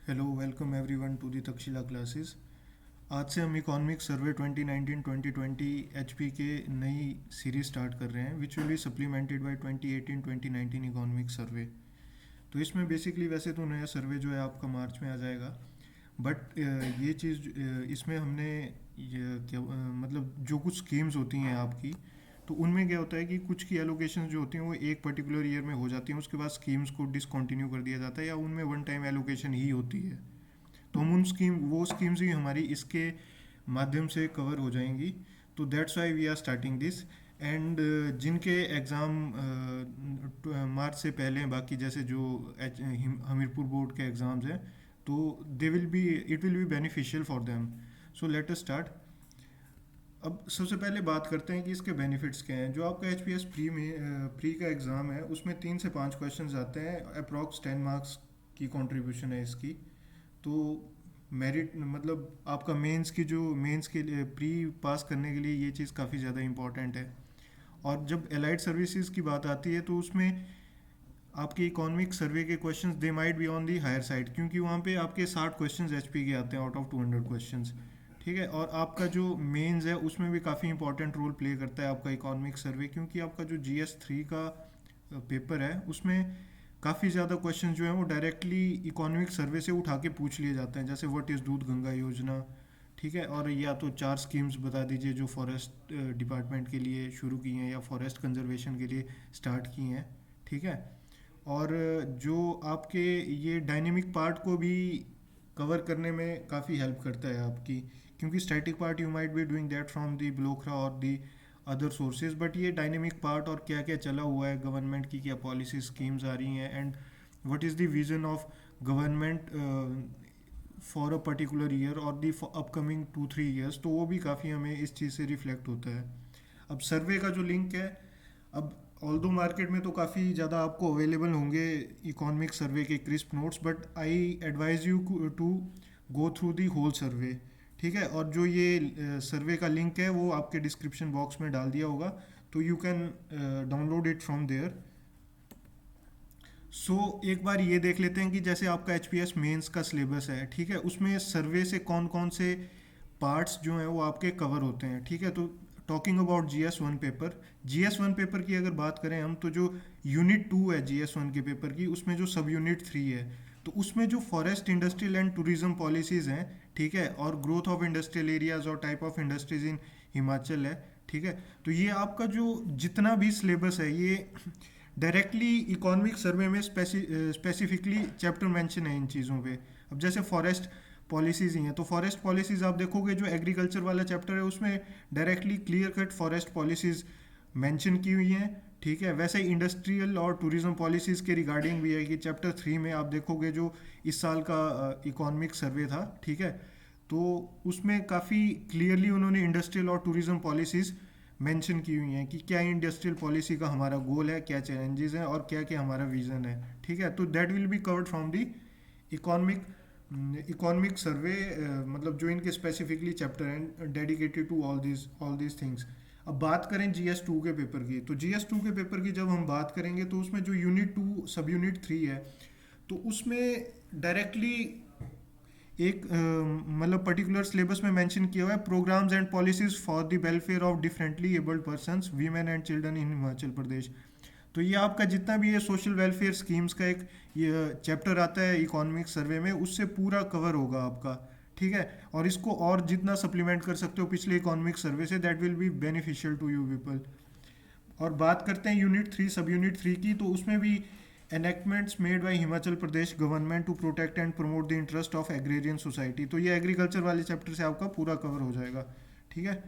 Hello welcome everyone to the Takshashila classes. आज से हम इकोनॉमिक सर्वे 2019-2020 एचपी के नई सीरीज स्टार्ट कर रहे हैं which will be supplemented by 2018-2019 economic survey. तो इसमें बेसिकली वैसे तो नया सर्वे जो है आपका मार्च में आ जाएगा, बट ये चीज़ इसमें हमने ये क्या मतलब जो कुछ स्कीम्स होती हैं आपकी, तो उनमें क्या होता है कि कुछ की एलोकेशन जो होती हैं वो एक पर्टिकुलर ईयर में हो जाती हैं, उसके बाद स्कीम्स को डिसकंटिन्यू कर दिया जाता है या उनमें वन टाइम एलोकेशन ही होती है। तो हम उन वो स्कीम्स ही हमारी इसके माध्यम से कवर हो जाएंगी। तो that's why we are starting this. And जिनके एग्ज़ाम मार्च से पहले हैं, बाकी जैसे जो हमीरपुर बोर्ड के एग्ज़ाम्स हैं, तो they will be it will be beneficial for them. So let us start. अब सबसे पहले बात करते हैं कि इसके बेनिफिट्स क्या हैं। जो आपका एच पी एस प्री का एग्ज़ाम है उसमें 3 से 5 क्वेश्चन आते हैं, अप्रॉक्स 10 मार्क्स की कंट्रीब्यूशन है इसकी। तो मेरिट मतलब आपका मेंस की जो मेंस के लिए प्री पास करने के लिए ये चीज़ काफ़ी ज़्यादा इंपॉर्टेंट है। और जब एलाइड सर्विसेज की बात आती है तो उसमें आपके इकोनॉमिक सर्वे के questions they might be on the higher side, क्योंकि वहाँ पे आपके 60 क्वेश्चंस एचपी के आते हैं आउट ऑफ 200 क्वेश्चंस। ठीक है, और आपका जो मेंस है उसमें भी काफ़ी इंपॉर्टेंट रोल प्ले करता है आपका इकोनॉमिक सर्वे, क्योंकि आपका जो GS3 का पेपर है उसमें काफ़ी ज़्यादा क्वेश्चन जो हैं वो डायरेक्टली इकोनॉमिक सर्वे से उठा के पूछ लिए जाते हैं, जैसे व्हाट इज़ दूध गंगा योजना। ठीक है, और या तो 4 स्कीम्स बता दीजिए जो फॉरेस्ट डिपार्टमेंट के लिए शुरू की हैं या फॉरेस्ट कंजर्वेशन के लिए स्टार्ट की हैं। ठीक है, और जो आपके ये डायनेमिक पार्ट को भी कवर करने में काफ़ी हेल्प करता है आपकी, क्योंकि static part you might be doing that from the ब्लोखरा और दी अदर सोर्सेज, बट ये डायनेमिक पार्ट और क्या क्या चला हुआ है, गवर्नमेंट की क्या पॉलिसी स्कीम्स आ रही हैं, and what is the vision of government for a particular year और दी अपकमिंग 2-3 ईयर्स, तो वो भी काफ़ी हमें इस चीज़ से रिफ्लेक्ट होता है। अब सर्वे का जो लिंक है, अब ऑल दो मार्केट में तो काफ़ी ज़्यादा आपको अवेलेबल होंगे इकोनॉमिक सर्वे के crisp notes, but I advise you to go through the whole survey. ठीक है, और जो ये सर्वे का लिंक है वो आपके डिस्क्रिप्शन बॉक्स में डाल दिया होगा, तो you can download it from there. So एक बार ये देख लेते हैं कि जैसे आपका एच पी एस मेन्स का सिलेबस है, ठीक है, उसमें सर्वे से कौन कौन से पार्ट्स जो हैं वो आपके कवर होते हैं। ठीक है, तो talking about G S one paper की अगर बात करें हम, तो जो यूनिट 2 है GS1 के पेपर की, उसमें जो सब यूनिट 3 है, तो उसमें जो forest industrial and tourism policies हैं, ठीक है, और ग्रोथ ऑफ इंडस्ट्रियल एरियाज और टाइप ऑफ इंडस्ट्रीज इन हिमाचल है। ठीक है, तो ये आपका जो जितना भी सिलेबस है ये डायरेक्टली इकोनॉमिक सर्वे में स्पेसिफिकली चैप्टर मेंशन है इन चीज़ों पे। अब जैसे फॉरेस्ट पॉलिसीज़ ही हैं, तो फॉरेस्ट पॉलिसीज़ आप देखोगे जो एग्रीकल्चर वाला चैप्टर है उसमें directly clear cut forest policies mention की हुई हैं। ठीक है, वैसे ही इंडस्ट्रियल और टूरिज्म पॉलिसीज़ के रिगार्डिंग भी है कि चैप्टर 3 में आप देखोगे जो इस साल का इकोनॉमिक सर्वे था, ठीक है, तो उसमें काफ़ी क्लियरली उन्होंने इंडस्ट्रियल और टूरिज्म पॉलिसीज़ मेंशन की हुई हैं कि क्या इंडस्ट्रियल पॉलिसी का हमारा गोल है, क्या चैलेंजेस हैं और क्या क्या हमारा विज़न है। ठीक है, तो that will be covered from the economic economic survey, मतलब जो इनके स्पेसिफिकली चैप्टर हैं dedicated to all this things. अब बात करें GS2 के पेपर की, तो GS2 के पेपर की जब हम बात करेंगे तो उसमें जो यूनिट 2 सब यूनिट 3 है, तो उसमें डायरेक्टली एक मतलब पर्टिकुलर सिलेबस में मेंशन किया हुआ है programmes and policies for the welfare of differently abled persons women and children in Himachal Pradesh. तो ये आपका जितना भी ये सोशल वेलफेयर स्कीम्स का एक ये चैप्टर आता है इकोनॉमिक सर्वे में, उससे पूरा कवर होगा आपका। ठीक है, और इसको और जितना सप्लीमेंट कर सकते हो पिछले इकोनॉमिक सर्वे से, that will be beneficial to you people. और बात करते हैं यूनिट 3 सब यूनिट 3 की, तो उसमें भी enactments made by Himachal Pradesh government to protect and promote the interest of agrarian society, तो ये एग्रीकल्चर वाले चैप्टर से आपका पूरा कवर हो जाएगा। ठीक है,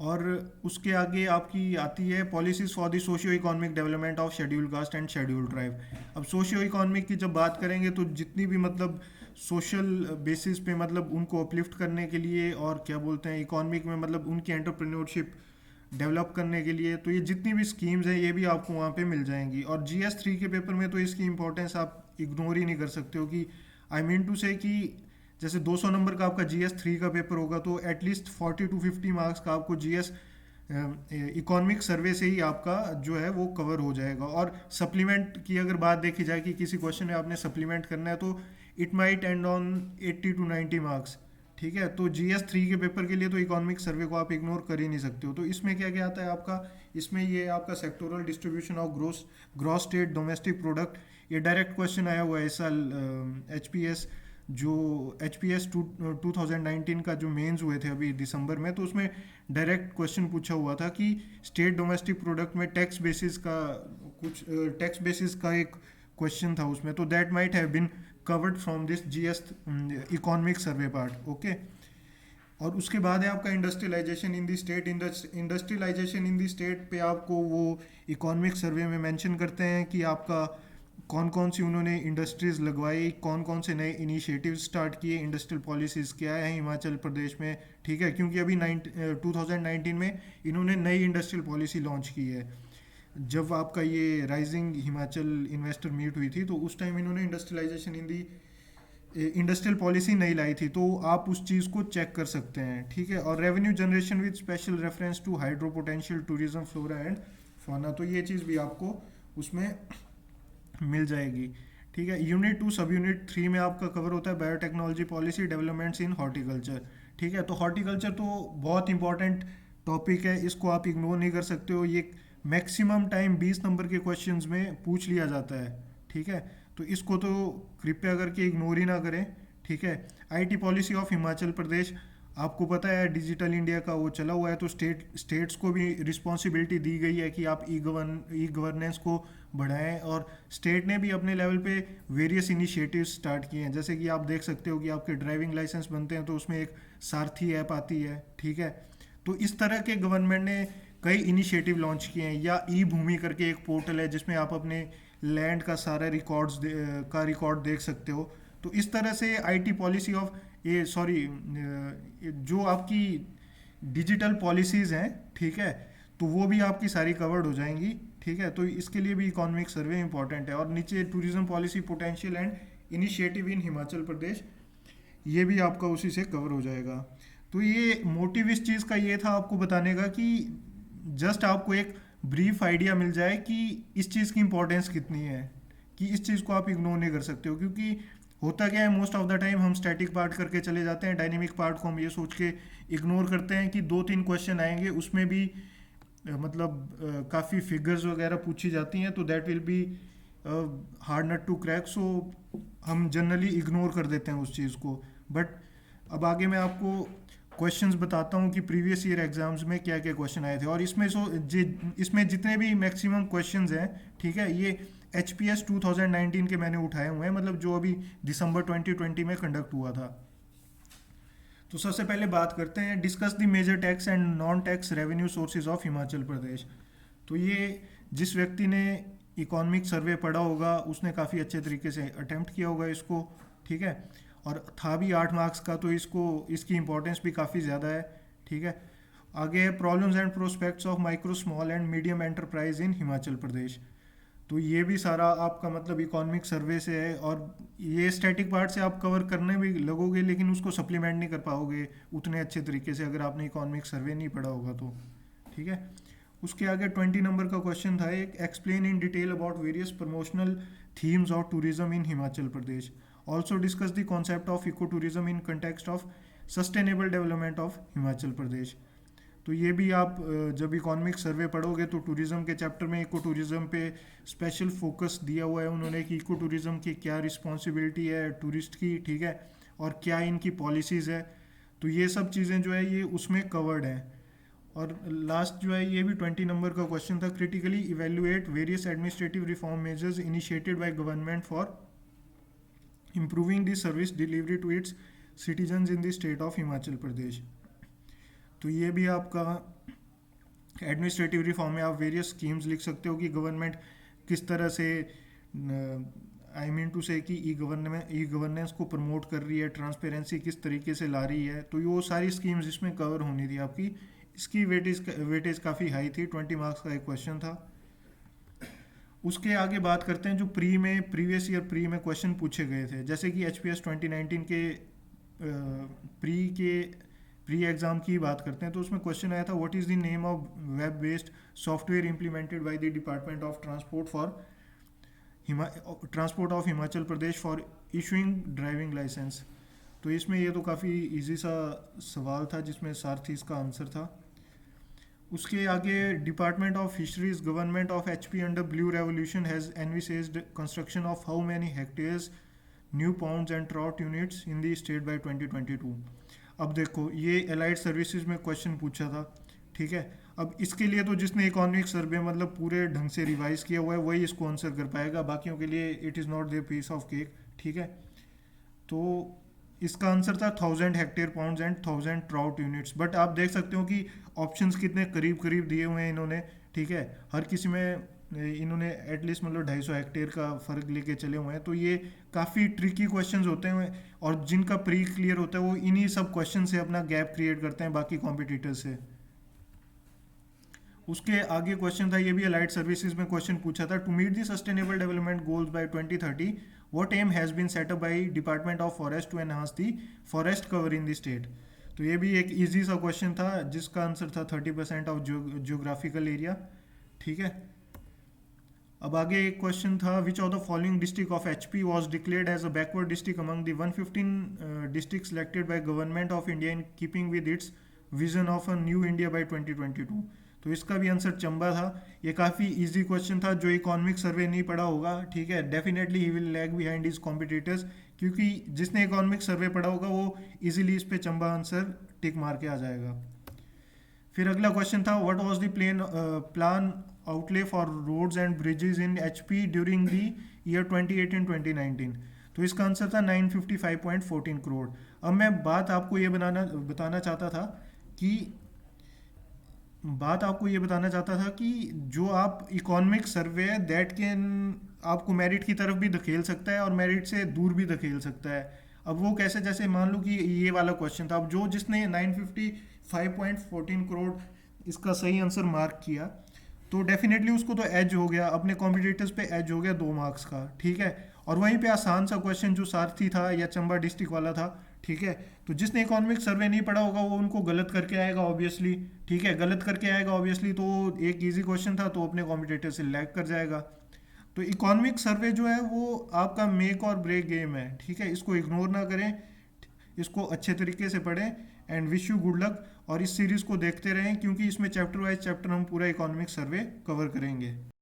और उसके आगे आपकी आती है policies for the socio economic development of schedule caste and schedule tribe. अब सोशियो इकोनॉमिक की जब बात करेंगे तो जितनी भी मतलब सोशल बेसिस पे मतलब उनको अपलिफ्ट करने के लिए, और क्या बोलते हैं इकोनॉमिक में मतलब उनकी एंटरप्रेन्योरशिप डेवलप करने के लिए, तो ये जितनी भी स्कीम्स हैं ये भी आपको वहाँ पे मिल जाएंगी। और GS3 के पेपर में तो इसकी इंपॉर्टेंस आप इग्नोर ही नहीं कर सकते हो कि आई मीन टू से कि जैसे 200 नंबर का आपका GS3 का पेपर होगा तो एटलीस्ट 40 to 50 मार्क्स का आपको GS इकोनॉमिक सर्वे से ही आपका जो है वो कवर हो जाएगा। और सप्लीमेंट की अगर बात देखी जाए कि किसी क्वेश्चन में आपने सप्लीमेंट करना है तो it might and on 80 to 90 marks. ठीक है, तो GS 3 के पेपर के लिए तो इकोनॉमिक सर्वे को आप इग्नोर कर ही नहीं सकते हो। तो इसमें क्या क्या आता है आपका, इसमें ये आपका sectoral distribution of gross gross state domestic product, ये डायरेक्ट क्वेश्चन आया हुआ है इस साल HPS, जो HPS 2019 का जो मेंस हुए थे अभी दिसंबर में, तो उसमें डायरेक्ट क्वेश्चन पूछा हुआ था कि स्टेट डोमेस्टिक प्रोडक्ट में टैक्स बेसिस का कुछ टैक्स बेसिस का एक क्वेश्चन था उसमें, तो that might have been covered from this GS economic survey part. Okay, और उसके बाद है आपका industrialisation in the state. Industrialisation in the state पे आपको वो इकोनॉमिक सर्वे में मेंशन करते हैं कि आपका कौन कौन सी उन्होंने इंडस्ट्रीज़ लगवाई, कौन कौन से नए इनिशिएटिव स्टार्ट किए, इंडस्ट्रियल पॉलिसीज़ क्या है हिमाचल प्रदेश में। ठीक है, क्योंकि अभी 2019 में इन्होंने नई इंडस्ट्रियल पॉलिसी लॉन्च की है। जब आपका ये राइजिंग हिमाचल इन्वेस्टर मीट हुई थी तो उस टाइम इन्होंने इंडस्ट्रियलाइजेशन इन दी इंडस्ट्रियल पॉलिसी नहीं लाई थी, तो आप उस चीज़ को चेक कर सकते हैं। ठीक है, और revenue generation with special reference to hydro potential tourism flora and fauna, तो ये चीज़ भी आपको उसमें मिल जाएगी। ठीक है, यूनिट 2 सब यूनिट 3 में आपका कवर होता है biotechnology policy developments in horticulture. ठीक है, तो हॉर्टिकल्चर तो बहुत इंपॉर्टेंट टॉपिक है, इसको आप इग्नोर नहीं कर सकते हो। ये मैक्सिमम टाइम 20 नंबर के क्वेश्चंस में पूछ लिया जाता है। ठीक है, तो इसको तो कृपया करके इग्नोर ही ना करें। ठीक है, IT पॉलिसी ऑफ हिमाचल प्रदेश, आपको पता है डिजिटल इंडिया का वो चला हुआ है, तो स्टेट्स को भी रिस्पॉन्सिबिलिटी दी गई है कि आप ई गवर्नेंस को बढ़ाएं, और स्टेट ने भी अपने लेवल पे वेरियस इनिशिएटिव्स स्टार्ट किए हैं। जैसे कि आप देख सकते हो कि आपके ड्राइविंग लाइसेंस बनते हैं तो उसमें एक सारथी ऐप आती है। ठीक है, तो इस तरह के गवर्नमेंट ने कई इनिशिएटिव लॉन्च किए हैं। या ई भूमि करके एक पोर्टल है जिसमें आप अपने लैंड का सारा रिकॉर्ड देख सकते हो। तो इस तरह से IT पॉलिसी ऑफ ये सॉरी जो आपकी डिजिटल पॉलिसीज़ हैं, ठीक है, तो वो भी आपकी सारी कवर्ड हो जाएंगी। ठीक है, तो इसके लिए भी इकोनॉमिक सर्वे इंपॉर्टेंट है। और नीचे tourism policy potential and initiative in Himachal Pradesh, ये भी आपका उसी से कवर हो जाएगा। तो ये मोटिव इस चीज़ का ये था आपको बताने का कि जस्ट आपको एक ब्रीफ आइडिया मिल जाए कि इस चीज़ की इम्पोर्टेंस कितनी है, कि इस चीज़ को आप इग्नोर नहीं कर सकते हो। क्योंकि होता क्या है, मोस्ट ऑफ द टाइम हम स्टैटिक पार्ट करके चले जाते हैं, डायनेमिक पार्ट को हम ये सोच के इग्नोर करते हैं कि 2-3 क्वेश्चन आएंगे उसमें भी मतलब काफ़ी फिगर्स वगैरह पूछी जाती हैं, तो that will be hard nut to crack. So हम जनरली इग्नोर कर देते हैं उस चीज़ को। बट अब आगे मैं आपको क्वेश्चंस बताता हूँ कि प्रीवियस ईयर एग्जाम्स में क्या क्या क्वेश्चन आए थे। और इसमें जितने भी मैक्सिमम क्वेश्चंस हैं, ठीक है, ये HPS 2019 के मैंने उठाए हुए हैं, मतलब जो अभी दिसंबर 2020 में कंडक्ट हुआ था। तो सबसे पहले बात करते हैं, discuss the major tax and non tax revenue sources of Himachal Pradesh. तो ये जिस व्यक्ति ने इकोनॉमिक सर्वे पढ़ा होगा उसने काफ़ी अच्छे तरीके से अटेम्प्ट किया होगा इसको। ठीक है, और था भी 8 मार्क्स का, तो इसकी इंपॉर्टेंस भी काफ़ी ज़्यादा है। ठीक है, आगे है problems and prospects of micro small and medium enterprise in Himachal Pradesh. तो ये भी सारा आपका मतलब इकोनॉमिक सर्वे से है, और ये स्टैटिक पार्ट से आप कवर करने भी लगोगे लेकिन उसको सप्लीमेंट नहीं कर पाओगे उतने अच्छे तरीके से अगर आपने इकोनॉमिक सर्वे नहीं पढ़ा होगा तो। ठीक है, उसके आगे 20 नंबर का क्वेश्चन था एक, explain in detail about various promotional themes of tourism in Himachal Pradesh, also discuss the concept of eco tourism in context of sustainable development of Himachal Pradesh. तो ये भी आप जब इकोनॉमिक सर्वे पढ़ोगे तो टूरिज्म के चैप्टर में इको टूरिज्म पे स्पेशल फोकस दिया हुआ है उन्होंने कि इको टूरिज्म की क्या रिस्पॉन्सिबिलिटी है टूरिस्ट की। ठीक है, और क्या इनकी पॉलिसीज़ है, तो ये सब चीज़ें जो है ये उसमें कवर्ड हैं। और लास्ट जो है ये भी 20 नंबर का क्वेश्चन था, critically evaluate various administrative reform measures initiated by government for improving the service delivery to its citizens in the state of Himachal Pradesh. तो ये भी आपका एडमिनिस्ट्रेटिव रिफॉर्म में आप वेरियस स्कीम्स लिख सकते हो कि गवर्नमेंट किस तरह से आई मीन टू से कि ई गवर्नेंस को प्रमोट कर रही है, ट्रांसपेरेंसी किस तरीके से ला रही है। तो वो सारी स्कीम्स इसमें कवर होनी थी आपकी। इसकी वेटेज काफ़ी हाई थी, 20 मार्क्स का एक क्वेश्चन था। उसके आगे बात करते हैं जो प्रीवियस ईयर प्री में क्वेश्चन पूछे गए थे, जैसे कि HPS 2019 के प्री के प्री एग्जाम की बात करते हैं तो उसमें क्वेश्चन आया था what is the name of web based software implemented by the department of transport of Himachal Pradesh for issuing driving licence. तो इसमें ये तो काफ़ी इजी सा सवाल था जिसमें सारथी इसका आंसर था। उसके आगे department of fisheries government of HP under blue revolution has envisaged construction of how many hectares new ponds and trout units in the state by 2022। अब देखो ये एलाइड सर्विसेज में क्वेश्चन पूछा था, ठीक है। अब इसके लिए तो जिसने इकोनॉमिक सर्वे मतलब पूरे ढंग से रिवाइज किया हुआ है वही इसको आंसर कर पाएगा, बाकियों के लिए it is not their piece of cake, ठीक है। तो इसका आंसर था 1000 hectare pounds and 1000 trout units. But आप देख सकते हो कि ऑप्शंस कितने करीब करीब दिए हुए हैं इन्होंने, ठीक है। हर किसी में इन्होंने एटलीस्ट मतलब 250 हेक्टेयर का फ़र्क लेके चले हुए हैं। तो ये काफ़ी ट्रिकी क्वेश्चंस होते हैं और जिनका प्री क्लियर होता है वो इन्हीं सब क्वेश्चन से अपना गैप क्रिएट करते हैं बाकी कॉम्पिटिटर से। उसके आगे क्वेश्चन था, ये भी अलाइड सर्विसेज में क्वेश्चन पूछा था, to meet the sustainable development goals by 2030 what aim has been set up by department of forest to enhance the forest cover in the state. तो ये भी एक इजी सा क्वेश्चन था जिसका आंसर था 30% ऑफ जियोग्राफिकल एरिया, ठीक है। अब आगे एक क्वेश्चन था, which of the following district of HP was declared as a backward district among the 115 district selected by government of India in keeping with its vision of a new India by 2022। तो इसका भी answer Chamba था। ये काफ़ी easy question था, जो economic survey नहीं पढ़ा होगा, ठीक है, definitely he will lag behind his competitors, क्योंकि जिसने इकोनॉमिक सर्वे पढ़ा होगा वो इजीली इस पे चंबा आंसर टिक मार के आ जाएगा। फिर अगला क्वेश्चन था, what was the plan outlay for roads and bridges in HP during the year 2018-2019। तो इसका आंसर था 955.14 करोड़। अब मैं आपको ये बताना चाहता था कि जो आप इकोनॉमिक सर्वे दैट कैन आपको मेरिट की तरफ भी धकेल सकता है और मेरिट से दूर भी धकेल सकता है। अब वो कैसे, जैसे मान लो कि ये वाला क्वेश्चन था, अब जिसने 955.14 करोड़ इसका सही आंसर मार्क किया तो डेफिनेटली उसको तो एज हो गया, अपने कॉम्पिटिटर्स पे एज हो गया 2 मार्क्स का, ठीक है। और वहीं पे आसान सा क्वेश्चन जो सारथी था या चंबा डिस्ट्रिक्ट वाला था, ठीक है, तो जिसने इकोनॉमिक सर्वे नहीं पढ़ा होगा वो उनको गलत करके आएगा ऑब्वियसली, ठीक है, गलत करके आएगा ऑब्वियसली। तो एक इजी क्वेश्चन था तो अपने कॉम्पिटिटर से लैग कर जाएगा। तो इकोनॉमिक सर्वे जो है वो आपका मेक और ब्रेक गेम है, ठीक है, इसको इग्नोर ना करें, इसको अच्छे तरीके से पढ़ें and wish you good luck. और इस सीरीज़ को देखते रहें क्योंकि इसमें चैप्टर वाइज चैप्टर हम पूरा इकोनॉमिक सर्वे कवर करेंगे।